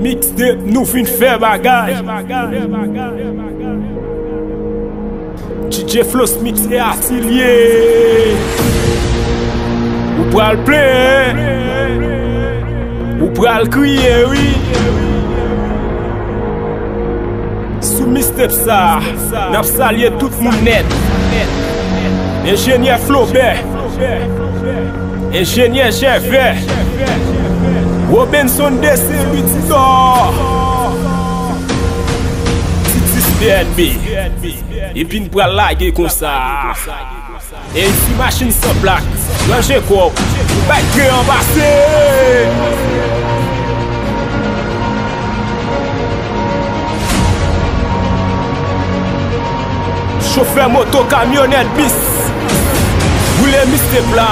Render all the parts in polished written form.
Mixtape nou fin fè bagay. DJ Floss Mix et Atelier. Ou pral play, ou pral kriye, oui. Sous mixtape ça, n'ap salye tout moun net. Ingénieur Flaubert, ingénieur Gervais, Robinson DC Lutidor, Titis BNB, et puis nous pral laguer comme ça. Et ici machine sans plaque, langer quoi, baguer en bassé. Chauffeur moto, camionnette, bis. Vous les mixtapes là.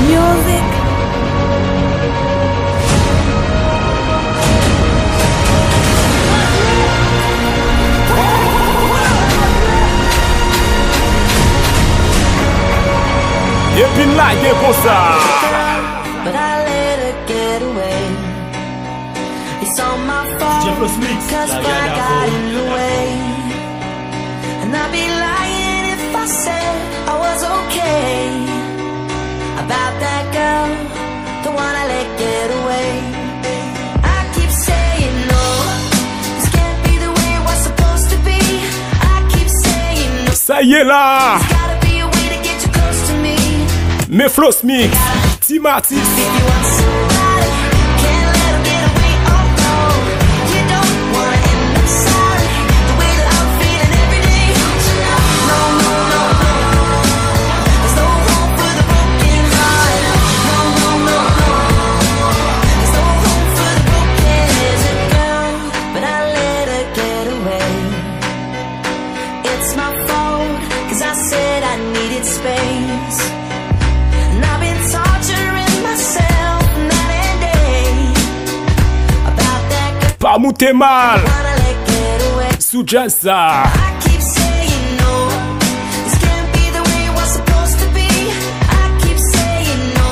Music. Et puis là, il est comme ça. But I let her get away. It's all my fault, cause I got in the way. And I'd be lying if I said I was okay about that girl, the one I let get away. I keep saying no, this can't be the way it was supposed to be. I keep saying no, Ça y est là. there's gotta be a way to get you close to me. Mais Floss Mix, Timatis. If you want somebody, can't let 'em get away. Oh no, you don't wanna end up sorry. The way that I'm feeling every day. No, no, no, no. There's no room for the broken heart. No, no, no, no. There's no room for the broken girl. But I let her get away. It's my fault, cause I said I needed space. And I've been torturing myself night and day about that girl Pas mouté mal. wanna let get away. Sous jazz ça. I keep saying no, this can't be the way it was supposed to be. I keep saying no,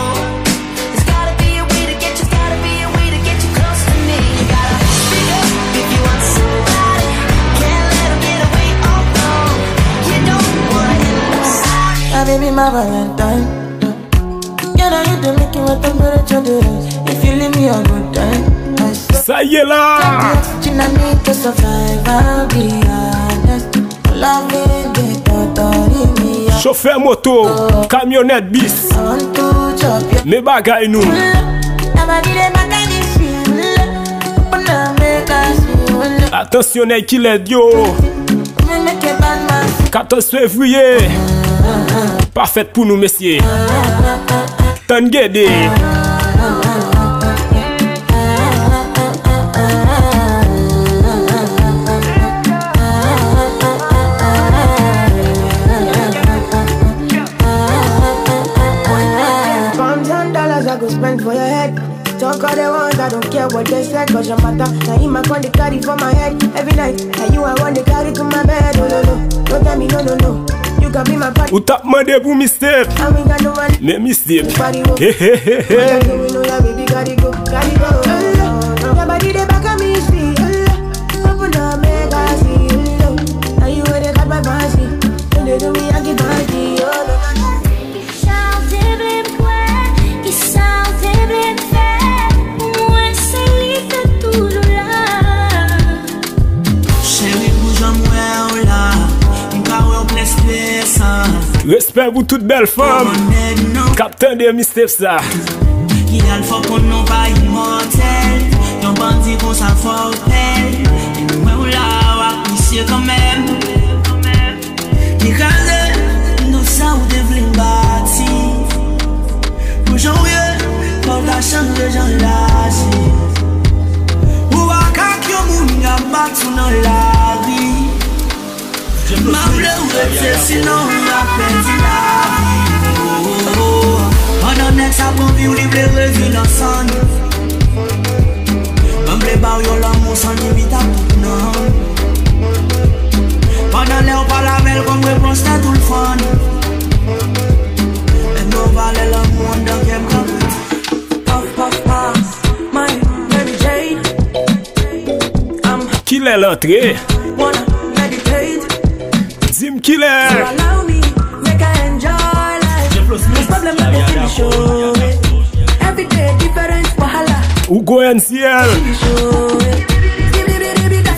there's gotta be a way to get you, gotta be a way to get you close to me. You gotta speak up if you want somebody, can't let 'em get away. Oh no, you don't wanna end up sorry. My baby, my Valentine. Can I hit the making what temperature there is? If you leave me a good time, I swear. Ça y est là. Oxygen I need to survive, I'll be honest. Loving the thought of me. Chauffeur moto, camionnette, bis. I want to chop your Mais bagay nou. nobody dey back at this shit. Open up, make us feel. Attention, qui l'aide yo. Me make a bad man. 14 février. Parfait pour nous, messieurs. Tangede. Pounds and dollars I go spend for your head. Talk all they want, I don't care what they say, cause your matter. Now him I want to carry for my head every night. Now you I want to carry to my bed. Oh no no, don't tell me no no no. You can be my partner. Ou tap mande pour mixtape. And we got no money. Mais mixtape. Body go. He he he he. We know your baby gotta go, gotta go. Your body they back at me, see. Open up, make I see. Now you where they got my fancy. When they do me, I get fancy. Oh no no no. Respect pour toute belle femme. Captain de mixtape ça. Qui a le fort qu'on n'a pas immortel. Yon bandit qu'on s'en faut pelle. Et nous on l'a apprécié quand même. Because nous ça ou devlin bâti. Pour janvier, pour la chambre de gens là. Ou à kak yon moun a battu dans la vie. Ma bleu sinon on a perdu la vie. On next up on view libre revue dans son. On blé ba yo l'amour sans limite à tout non. Pendant l'air par la belle comme réponse à tout le fun. Et nous valait l'amour dans quel lè l'entrée. Wanna meditate, Dis-moi qui l'est. allow me, make I enjoy life. No problem, let me finish show. Every day different wahala. Ou Goyen Ciel. Show.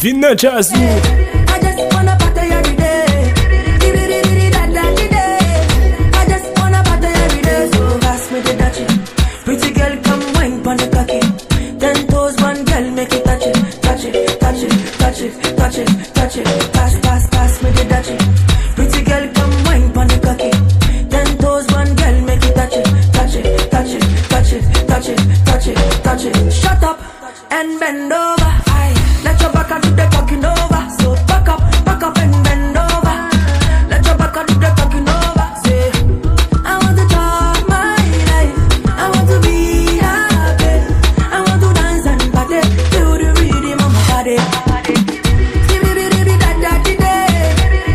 Vin nan jazz ou. I just wanna party every day. I just wanna party every day. So pass me the dutchie. Pretty girl, come wine pon the cocky. 10 toes, one girl, make it touch it, touch it, touch it, touch it, touch it, touch it. Pass, pass, pass me the dutchie. Pretty girl, come wine pon the cocky. 10 toes, one girl, make it touch it, touch it, touch it, touch it, touch it, touch it, touch it. Shut up and bend over. Aye. Let your back do the talking over. So back up and bend over. Let your back do the talking over. Say, I want to talk my life. I want to be happy. I want to dance and party to the rhythm of my body.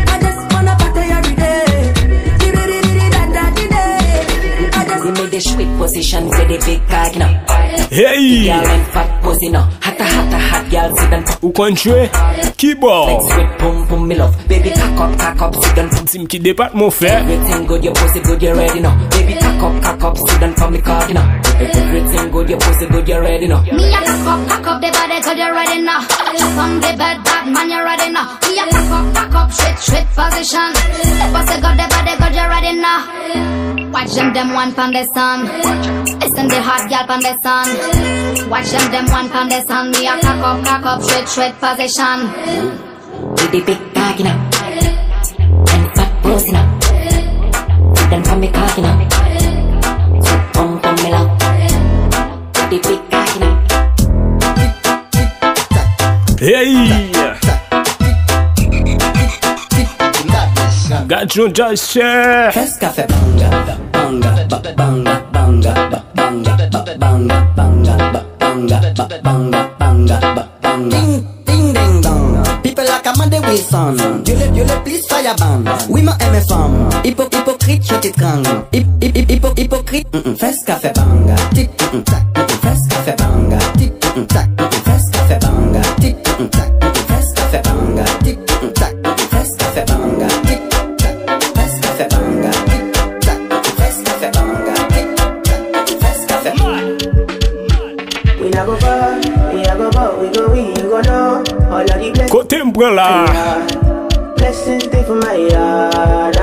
I just wanna party every day. We made the sweet position, say the big cock now. Hey. Girl and fat pussy now. Hot girl, sit down. Ou kon chwe? Ki bo? Like sweet pum pum, me love. Baby, cock up, sit down. Dis-moi qui dépasse mon frère. Everything good, your pussy good, you ready now. Baby, cock up, sit down for me cocky now. Everything good, your pussy good, you ready now. Me a cock up the body, cause you're ready now. From the bed, bad man, you're ready now. Me a cock up, straight position. The pussy got the body, cause you're ready now. Watch them one from the sun. Listen the hot girl from the sun. Watch them one from the sun. Me a cock up, straight position. With the big cocky now. And fat pussy now. Sit down for me cocky now. Sweet pum pum, me love. With the big cocky now. Hey. Got your jazz share. First café banga, banga, banga, banga, banga, banga, banga, banga, banga, banga, banga. Ding, ding, ding, dong. People like Amanda Wilson. Dieu le please fire ban. Oui, ma aime femme. Hypocrite, je t'étrangle. Hypocrite, first café banga. Tic, tac, first café banga. Tic, tac, first café banga. Tic, tac, first café banga. Tic, tac, first café banga. Tic, Côté m'prend là. Blessings stay for my yard,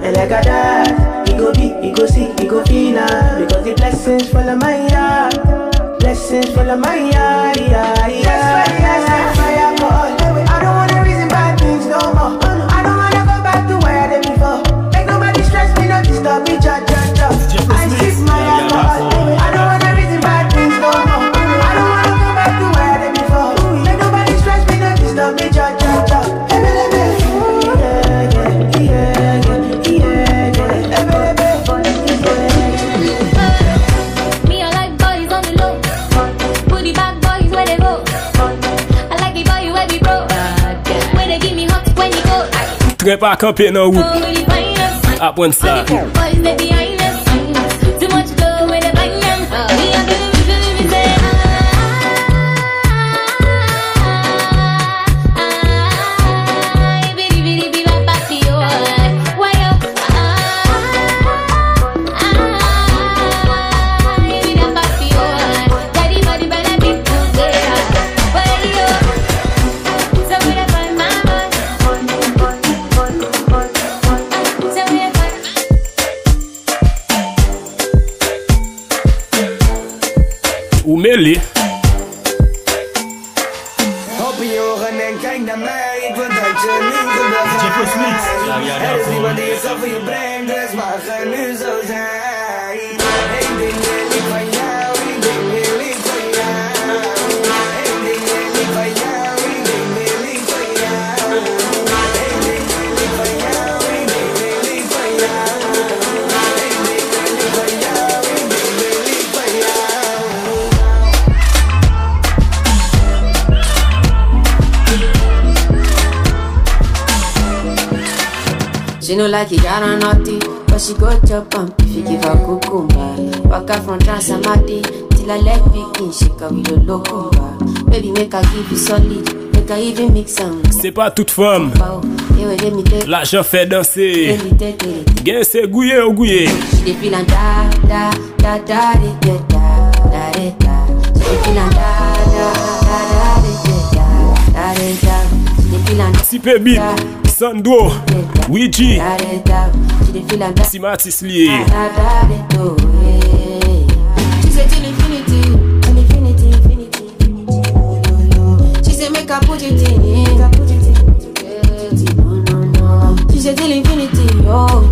and like I die, you go be, you go see, you go feel, because the blessings follow my yard, blessings follow my yard, yeah. That's why I say fire God. I don't wanna reason bad things no more. I don't wanna go back to where I did before. Make nobody stress me, not disturb me, ja. I sip my alcohol. I don't wanna reason bad things no more. I don't wanna go back to where I did before. Make nobody stress me, not disturb me, ja. Me I like boys on the low. Booty bad boys where they go. I like the boy where we bro. Where they give me hot when you go. Très pas camper dans route. Go with the finest. Apprendre ça. Boys they behind us. Too much flow with the bang them. We are gonna say bitty bitty bitty bad body oh. Why up? Bitty that body oh. Daddy body better be together. Why yo? So we the find my boy. So we the find. Ou mêlé. Open je ogen en kijk naar mij, ik wil dat je nu gelukkig bent. Er is niemand die het zo voor je brengt, dus mag er nu zo zijn. Eén ding wil ik van jou, één ding wil ik van jou. Eén ding wil ik van jou, één ding wil ik van jou. Eén ding wil ik van jou, één ding wil ik van jou. Eén ding wil ik van jou, één ding wil ik van jou. She no like it, got her naughty, but she go chop pump if you give her cucumber. Walk out from Transamadi till I leg begin, she come with a locumba. Baby, make her give you solid, make make I even mix some. C'est pas toute femme. Wow, yeah, let me take. L'argent fait danser. Let me take it. Gen c'est gouillé ou gouillé. She dey feel and da da da da da da da da da. She dey feel and da da da da da da da. She dey feel and Sipe Beat, Sando, Ouija, da da. She dey feel and da Simatis lié. da da da. She say till infinity, till infinity, infinity. She say make I put it in, I put it in. No, no, no. She say till infinity, oh,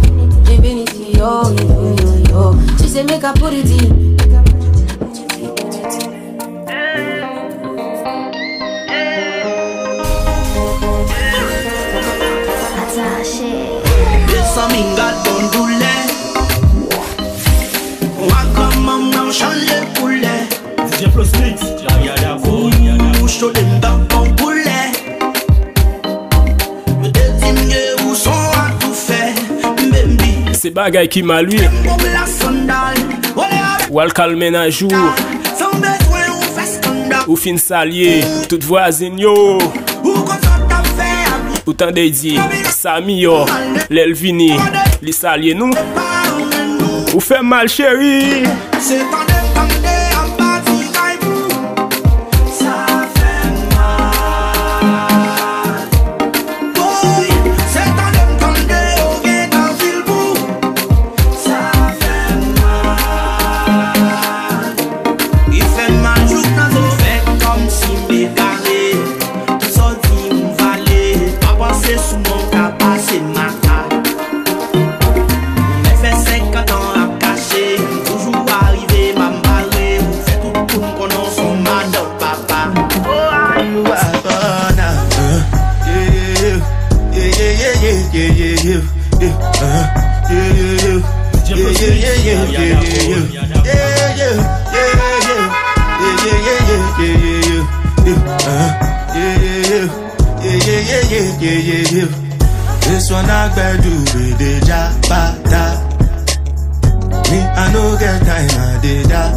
infinity, oh, infinity, oh. She say make I put it in. Minga don doule Wakama mwa chale poule DJ Flow Smith Moucho lemba kon poule Me detimye ou son a tout fait Mbembi C'est bagay qui m'a lui. Mbom la sandal Ou al calmer un jour. Sans besoin ou fait scandale Ou fin salier. Toute voisine yo. Ou kon sa ta fait Ou tan de di. Sami yo. L'el vini. Li salier nous. Ou fait mal chéri. C'est en dépendé en partie caillou Ça fait mal Oui, c'est en dépendé au guet dans ville bout Ça fait mal Il fait mal jour dans le fait comme si m'égaré Tout sorti m'valé Pas penser sous mon cas passer ma taille Mais fait 50 ans à cacher Toujours arrivé m'embarrer Ou fait tout pour nous qu'on son madame papa Oh, you are gonna This one I better do with the jabata. Me, I no get time, I did da.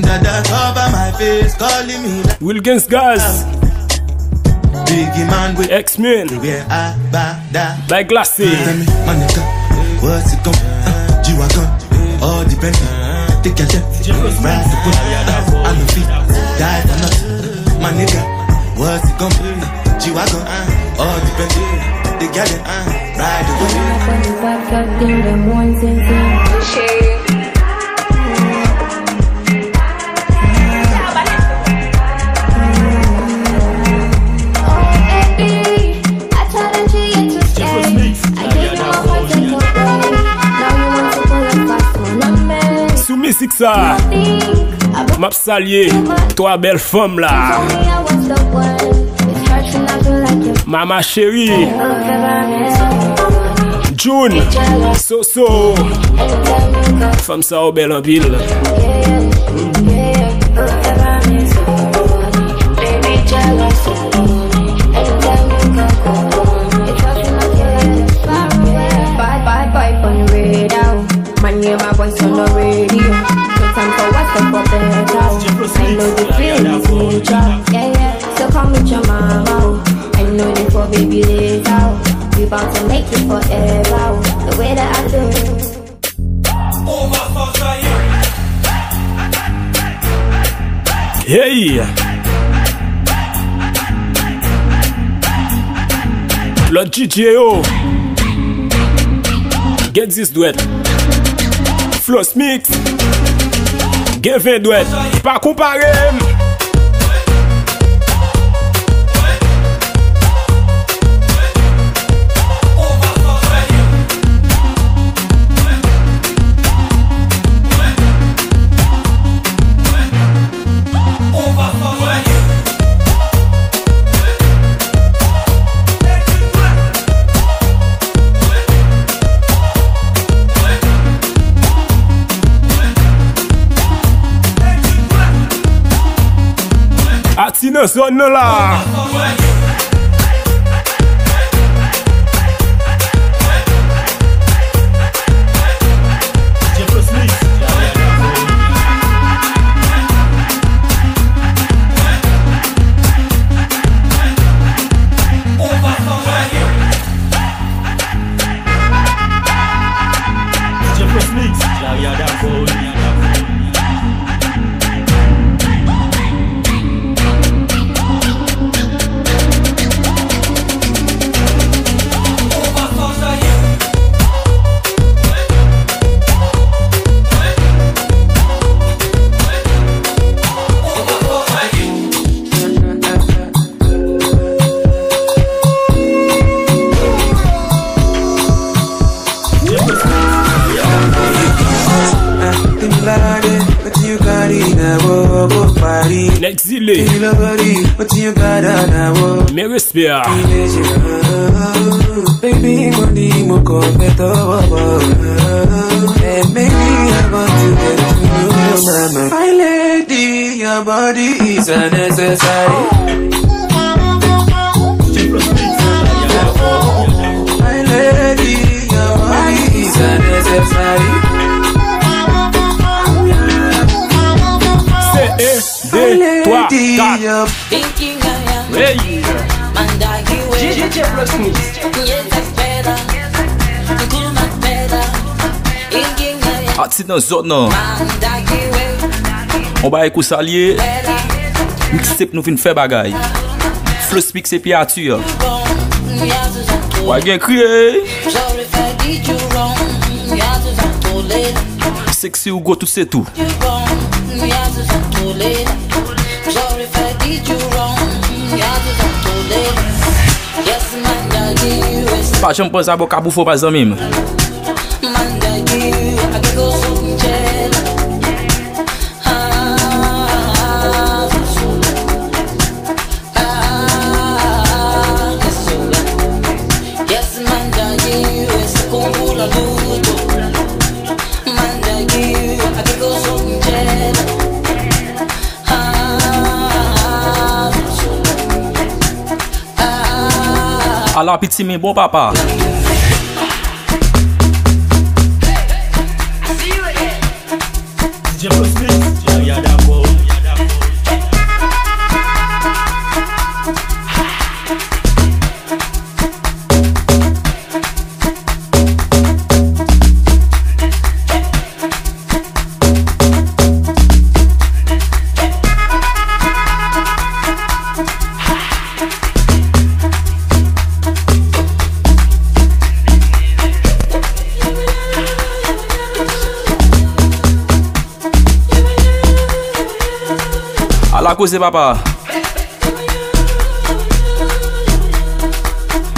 Dada cover my face, calling me like Wilkins Gaz. Biggie man with X-Men. where I bada. By Glassy. Tell me, my nigga, what's it gon' G-Wagon, all the Bentley. Take your left, ride the bull. I'm the feet, die the nut. My nigga, what's it gon' G-Wagon, all the Bentley. They get it, ride the bull. Soumis ça. Map salier. Toi belle femme là. Mama chérie. June. Soso. Femme ça au belle en ville. Bad boy on the radar. Man, hear my voice on the radio. No time for what's up for better. I know the feeling is nature. Yeah. So come with your mama. I know they for baby later. We bout to make it forever. The way that I do. Hey! L'autre GGO. Get this duet. Floss mix. Get 20 duet. Pas comparer. Atina zone là. L'exilé. Mes respects. Baby, money, more comfortable. And maybe I want to get to know your mama. My lady, your body is unnecessary. My lady, your body is unnecessary. Toi, Thinking I am DJ Plus Mix. Ati nan zot nan. On ba ekou salye. Mixtape nou fin fè bagay. Flow Speak se pi atu ya. Wagen kriye. Sexy ou go tout se tout. Pa jom pon sa bo kabou fo pa zanmim. Ala piti mi bon papa. DJ Plus Mix. Ya d'abord. La cause papa.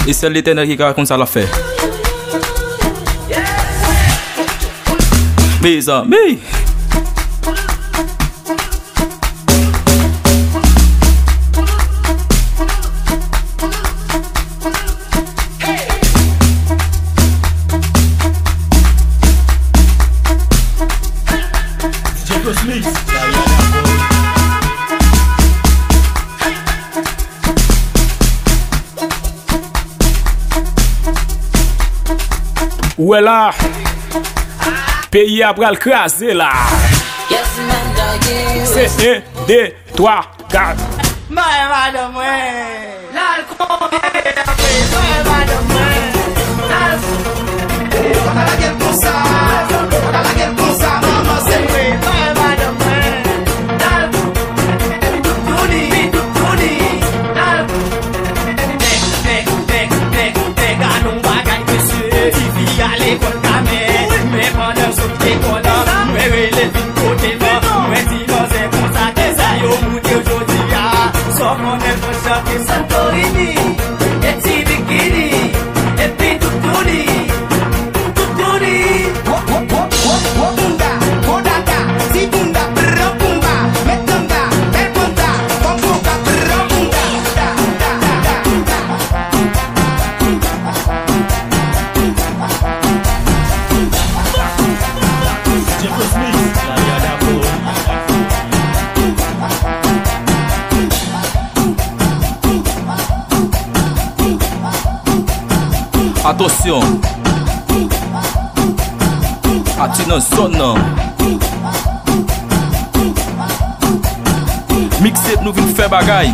Et c'est l'Éternel qui a comme ça l'a fait. Mes amis. Ouais là, pays après le craser là. C'est 1, 2, 3, 4. Attention. Ati nan zon nan. Mixtape nou vin fè bagay.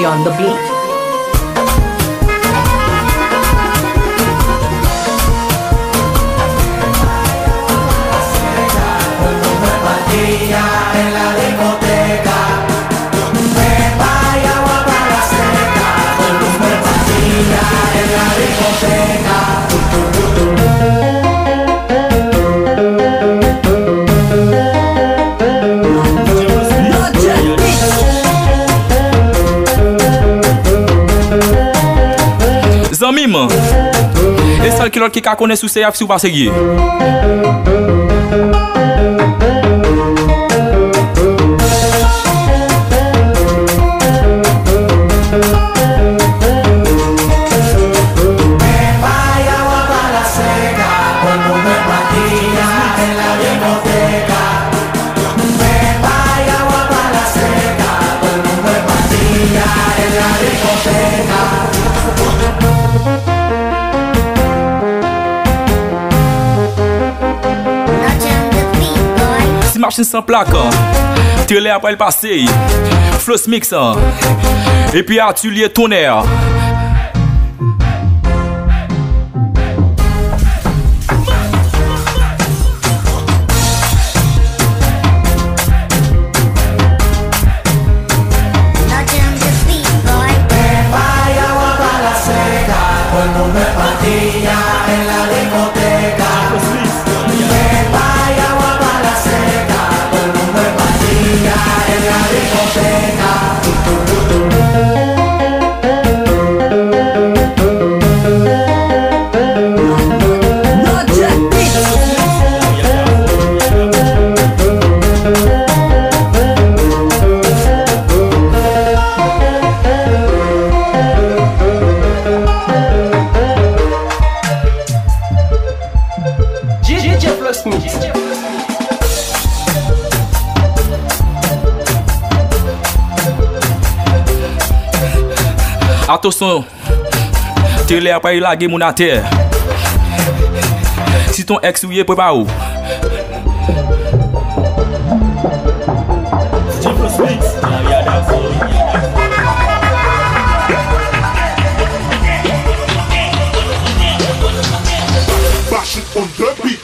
Quality on the beat. En la discoteca, me vaya agua para la seca, con luz de pastilla en la discoteca. Zami man, e sal ki lot ki ka kone sou seyaf si ou pa segye. Machine sans plaque, télé après le passé, Floss Mix, et puis Atelier Tonnerre. Attention, télé après il a gagné mon terre. Si ton ex ou y est préparé. Bash it on the beat.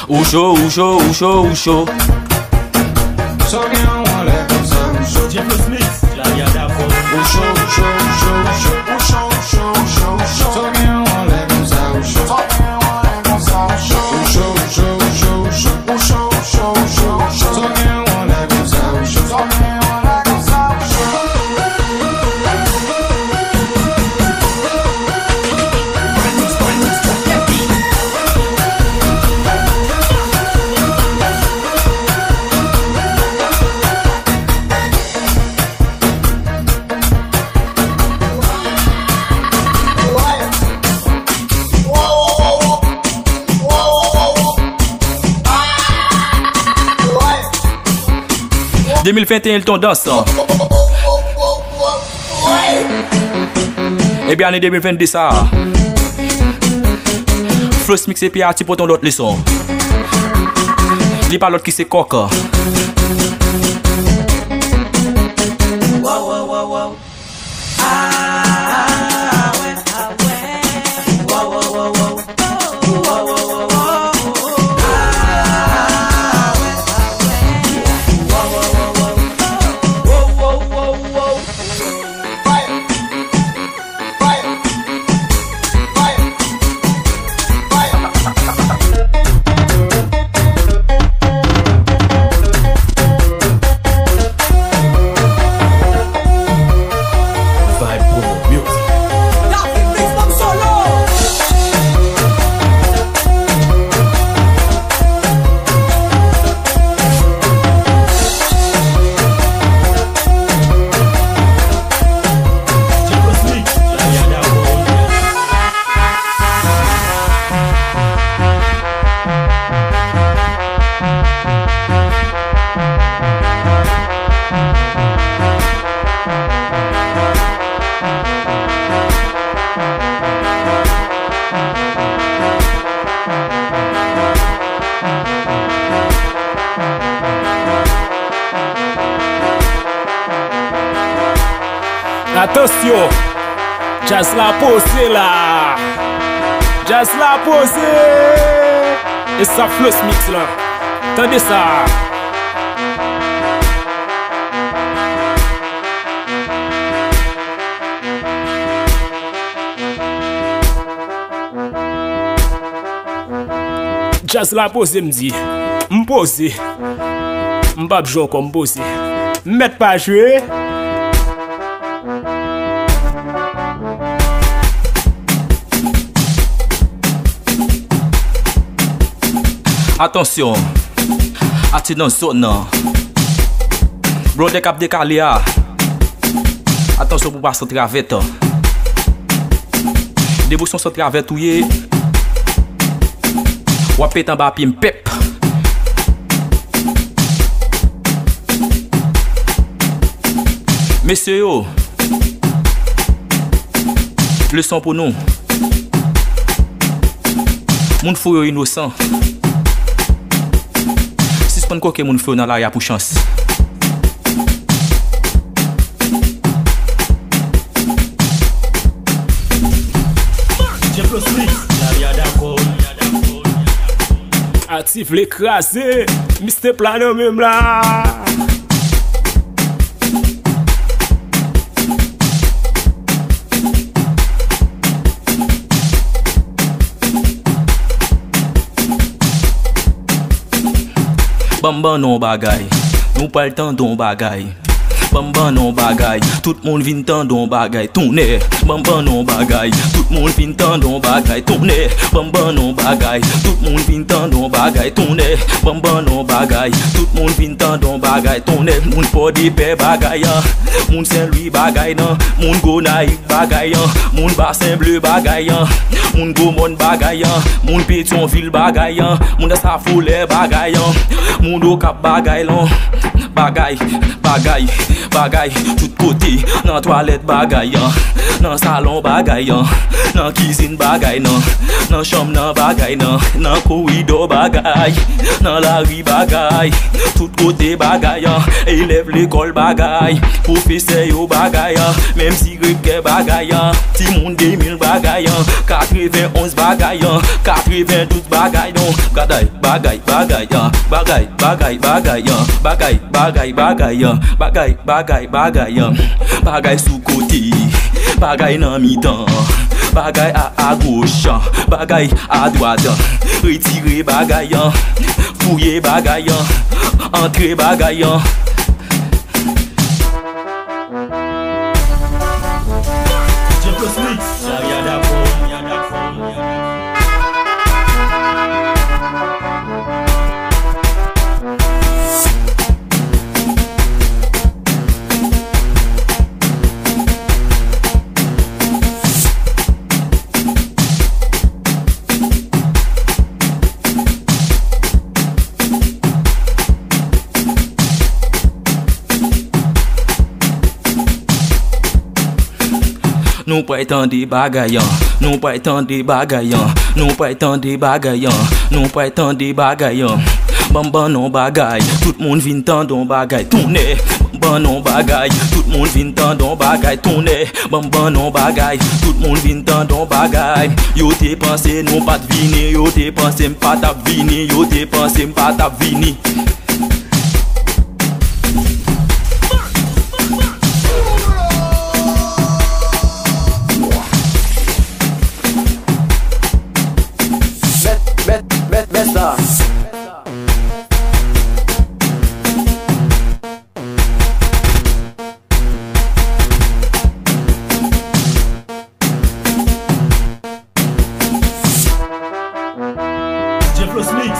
Ou chaud. So bien on lève comme ça. Floss Mix, la yada for. So bien on lève comme ça. « 2021, le ton danse. Et bien, année 2022, ça. Floss Mix et puis Arti pour ton autre leçon. Dis pas l'autre qui c'est coca. Attention, jazz la posé là. Jazz la posé. Et ça flosse mix là. Attendez ça. Jazz la posé m'di. M'posé. M'pap jouer comme posé. M'met pas jouer. Attention, attention sonne. Bro de cap décalé. Attention pour pas se travette. Débouchon se travette ouye. Wapet en bas pi m'pep. Messieurs yo, leçon pour nous. Moun fou yo innocent. Si c'est pas quoi que moun fou dans l'arrière pour chance. Actif l'écrasé, Mr. Plano même là. Bamba non bagay, nous pas le temps don bagay. Bamba non bagay, tout le monde vient temps don bagay. Tourner, bamba non bagay, tout le monde vient temps don bagay. Tourner, bamba non bagay, tout le monde vient temps don bagay. Tourner, bamba non bagay, tout le monde vient temps don bagay. Tourner, moun pas de paix bagay, moun Saint-Louis bagay nan, moun Gonaïve bagay, moun Bassin Bleu bagay, moun Gaumont bagay, moun Pétionville bagay, moun da Safoulé bagay, moun Okap bagay lan. Bagay, bagay, bagay, tout côté, dans toilette bagay, dans salon bagay, dans cuisine bagay, dans chambre nan bagay, dans corridor bagay, dans la rue bagay, tout côté bagay, élève l'école bagay, professeur yo bagay, même si grec bagay, ti moun 2000 bagay, 91 bagay, 92 bagay, bagay, bagay, bagay, bagay, bagay, bagay, bagay. Bagay, bagay, bagay, bagay, bagay, bagay sous côté, bagay nan mi-temps, bagay à gauche, bagay à droite, retirer bagay, fouiller bagay, entrer bagay. Nous pas étant des bagaillants, nous pas étant des bagaillants, nous pas étant des bagaillants, nous pas étant des bagaillants. Bamba non bagay, tout le monde vient tant don bagay. Tourner, bamba non bagay, tout le monde vient tant don bagay. Tourner, bamba non bagay, tout le monde vient tant don bagay. Yo t'es pensé non pas de vini, yo t'es pensé m'pas ta vini, yo t'es pensé m'pas ta vini. Besta. Jeff Mix,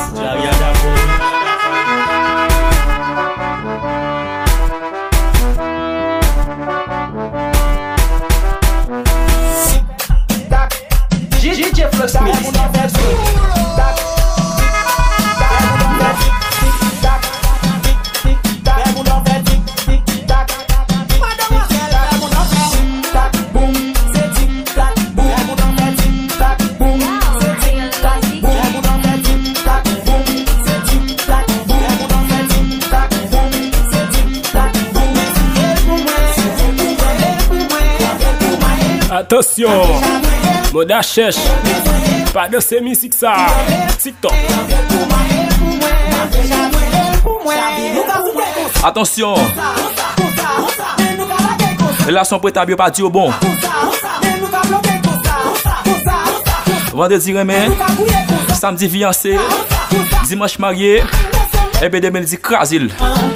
Attention, Moda cherche. Pas de ces musiques ça. TikTok. Attention. Relation prête à bien partir au bon. Vendredi remè, samedi fiancé, dimanche marié, et puis demain dit Krasil.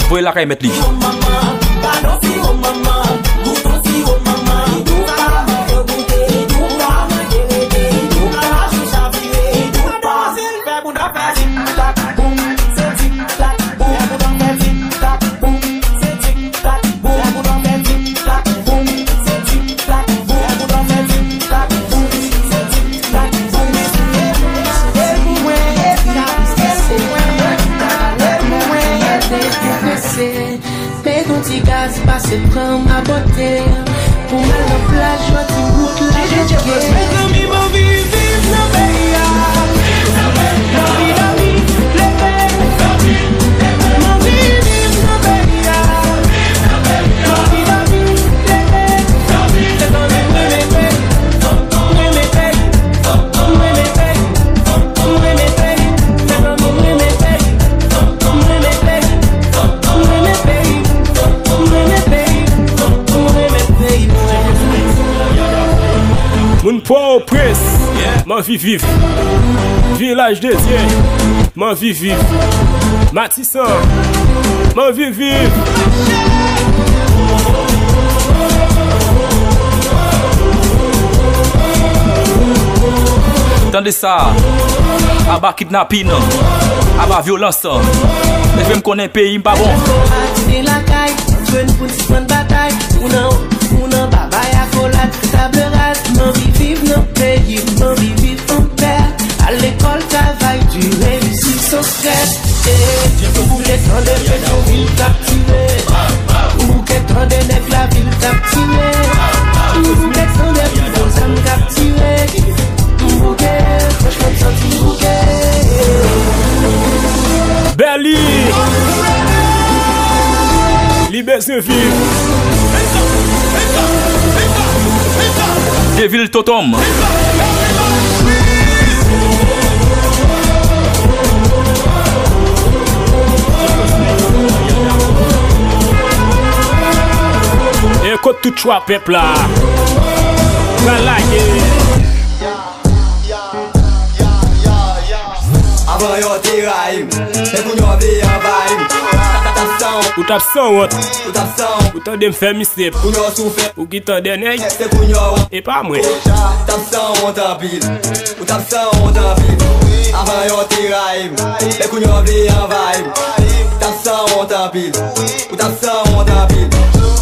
Pour la caille mettre li. Passe prendre ma beauté pour mal en plage, je t'y route la journée. Mes amis m'ont vu vivre dans le pays. M'ont vu la vie, les belles. M'ont vu vivre dans le pays. M'ont vu la vie, les belles. C'est dans les mes pays. Mes pays. Mes pays. Mes pays. C'est dans mes pays. Mes pays. Moun Port-au-Prince, m'en vie vive. Village de Dieu, m'en vie vive. Matissan, m'en vie vive. Tendez ça, à bas kidnapping, à bas violence. Mais je me connais pays, pas bon. C'est la caille, tu veux une petite bonne bataille. Ou non, baba ya collade, table rase. M'en vie vive nos pays, m'en vie vive en paix. À l'école, travail, tu réussis sans stress. Ou qu'est-ce de fait ton ville captivée. Ou qu'est-ce de nègres la ville captivée. Ou qu'est-ce de vie vos âmes captivées. Bouquet, franchement, senti bouquet. Belly, liberté vive. Devil Totom. Écoute tout choix peuple là. Avant yo te raim, et pour yo ve en vaim. Ou tap son what? Ou tap son. Ou t'en dem faire mistake. Ou yo souffre. Ou qui t'en den nèg. C'est pour yo. Et pas moi. Tap son on t'en pile. Ou tap son on t'en pile. Avant yo te raim, et pour yo ve en vaim. Tap son on t'en pile. Ou tap son on t'en pile.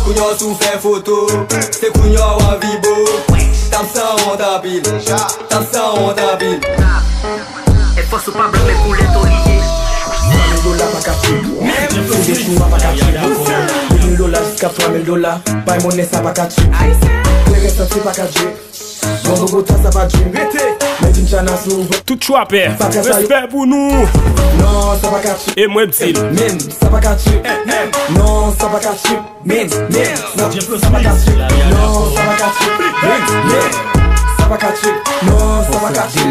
Pour yo souffre photo. C'est pour yo en vibo. Tap son on t'en pile. Tap son on t'en pile. Et force pas blanc mais pour les torier. $1,000 pas caché. Tous des choux pas caché. $1,000 jusqu'à $3,000. Pas monnaie ça pas caché. Les restes c'est pas caché. Bon Bogota ça pas dream. Mais d'une chana s'ouvre. Tout choix père. Respect pour nous. Non ça pas caché. Et moi petit. Même ça pas caché. Non ça pas caché. Même ça pas caché. Non ça pas caché. Même ça va catcher, non ça va catcher,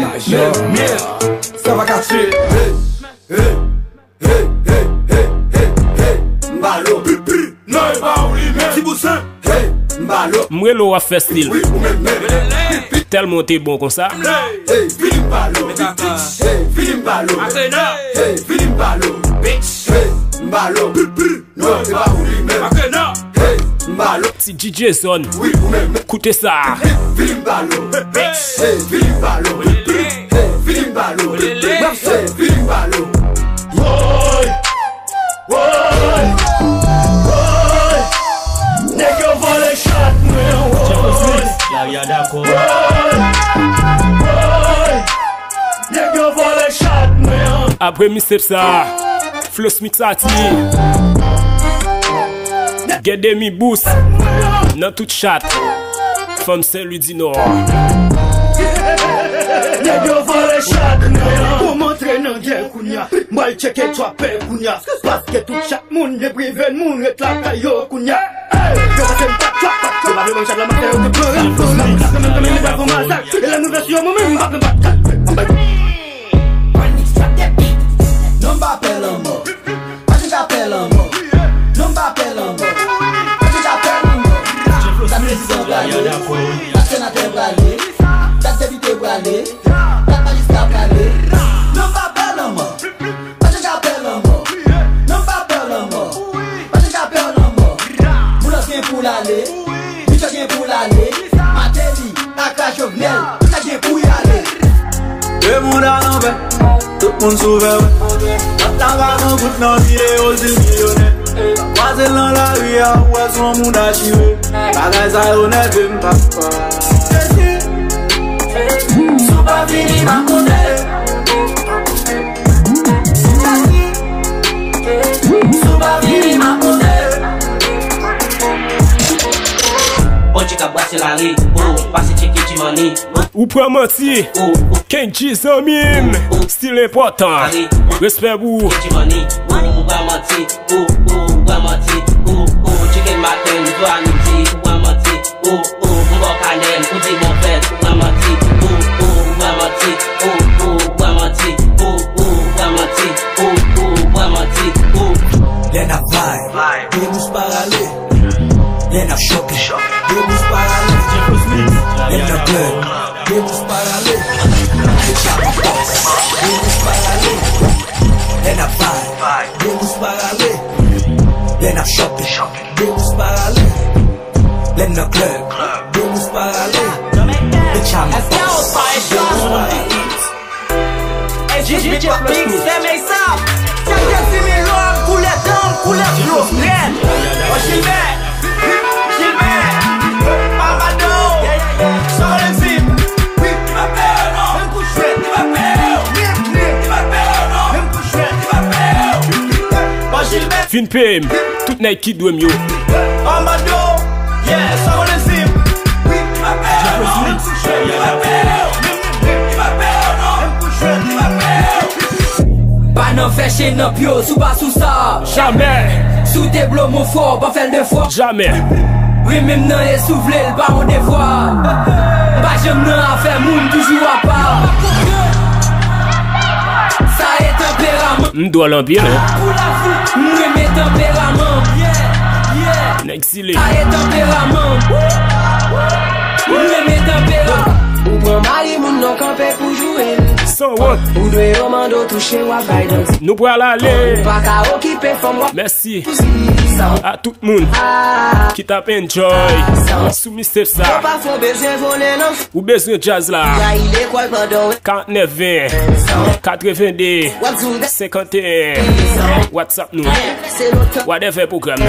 ça va catcher. Mbalo, non il va oublier, si vous savez, Mbalo. Mwelo a fait style. Tellement t'es bon comme ça. Hey, Philippe Mbalo, hey, Philippe Mbalo, hey, Philippe Mbalo, hey, Mbalo, non il va oublier, hey, Mbalo. Si DJ Zone, écoutez ça. Philippe Mbalo, hey, Philippe Mbalo, hey, Philippe Mbalo, hey, Philippe Mbalo. Nèg yo vole shot la ya d'accord. Nèg yo vole shot Après Mr. ça, Floss Mixati. Get demi boost. Dans toute chat. Femme Saint-Louis du Nord. Nèg yo vole shot pour montrer nan guerre kounya. Moi checker toi père kounya. Parce que tout chaque monde de privé monde est la caillou kounya. Yo passe une patte, je vais le manger la matin, on te pleure. Comme il va pour massacre, et la nouvelle sur moi-même, va me battre. Non m'appelle un mot, pas que j'appelle un mot. Non m'appelle un mot, pas que j'appelle un mot. Ta président bralé, ta sénateur bralé, ta député bralé, ta magistrat bralé. Non m'appelle un mot, pas que j'appelle un mot. Non m'appelle un mot, pas que j'appelle un mot. Moula vient pour l'aller, Michel vient pour l'aller. Matéli, Akra Jovenel, tout ça vient pour y aller. Le monde à l'envers, tout le monde s'ouvert. La vague en goutte dans vidéo du millionnaire. Croisé dans la rue, ouais, son monde a chivé. Bagay ça honnête, je me passe pas. Sous pas fini ma monnaie. Sous pas fini ma monnaie. Onde que bate la rue, passe check de money. Ou pour mentir, Kenji Zamim, style important. Respect vous. Ou pra mentir, pra mentir, check matin, toi à midi, ou pra mentir, bon canel, ou dit mon père, ou pra mentir, pra mentir, pra mentir, pra mentir. Len a vibe, demos parallel. Len a shopping, demos parallel. Len a club, demos parallel. Demos parallel. Len a vibe, demos parallel. Len a shopping, demos parallel. Len a club, demos parallel. The chama DJ Pix, c'est mes sables. C'est que c'est mes longs, couleur d'homme, couleur bleu, red. Oh, Gilbert, Amado, sur le zip. Oui, il m'appelle, non. Même coup chouette, il m'appelle. Il m'appelle, non. Même coup chouette, il m'appelle. Oh, Gilbert. Fin PM, tout n'est qui doit mieux. Amado, yeah, sur le zip. Oui, il m'appelle, non. Même coup chouette, il m'appelle. Il m'appelle, non. Même coup chouette, il m'appelle. Pas non fait chez nos pios, sous bas sous ça. Jamais. Sous tes blocs, mon fort, pas faire de fois. Jamais. Oui, même non, et souffler, le baron des fois. Pas j'aime non à faire moun, toujours à part. Ça est tempérament. M'doit l'empire, Pour la foule, nous mes tempéraments. N'exilé. Ça est tempérament. Nous mes tempéraments. Ou bon mari, moun non campé pour jouer. Sans honte. Ou doit romando toucher ou à guidance. Nous pour aller. Pas qu'à occuper femme. Merci à tout le monde qui t'a enjoy sous Mr. Sa Pas faut besoin voler non. ou besoin de jazz là. Là il est quoi pendant 49 20 82 51 WhatsApp nous. c'est l'autre. Whatever programme.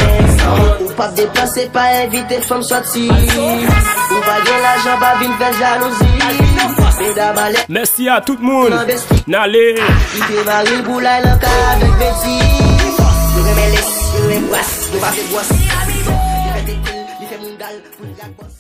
Ou pas déplacer, pas inviter femme sortir. Ou pas de l'argent, pas vine faire jalousie. Merci à tout le monde. N'allez. Il te marie pour la langue avec Betty. Je remets les, je remets boisse, je vais faire boisse. Il fait des kills, il fait mon gal, pour la bosse.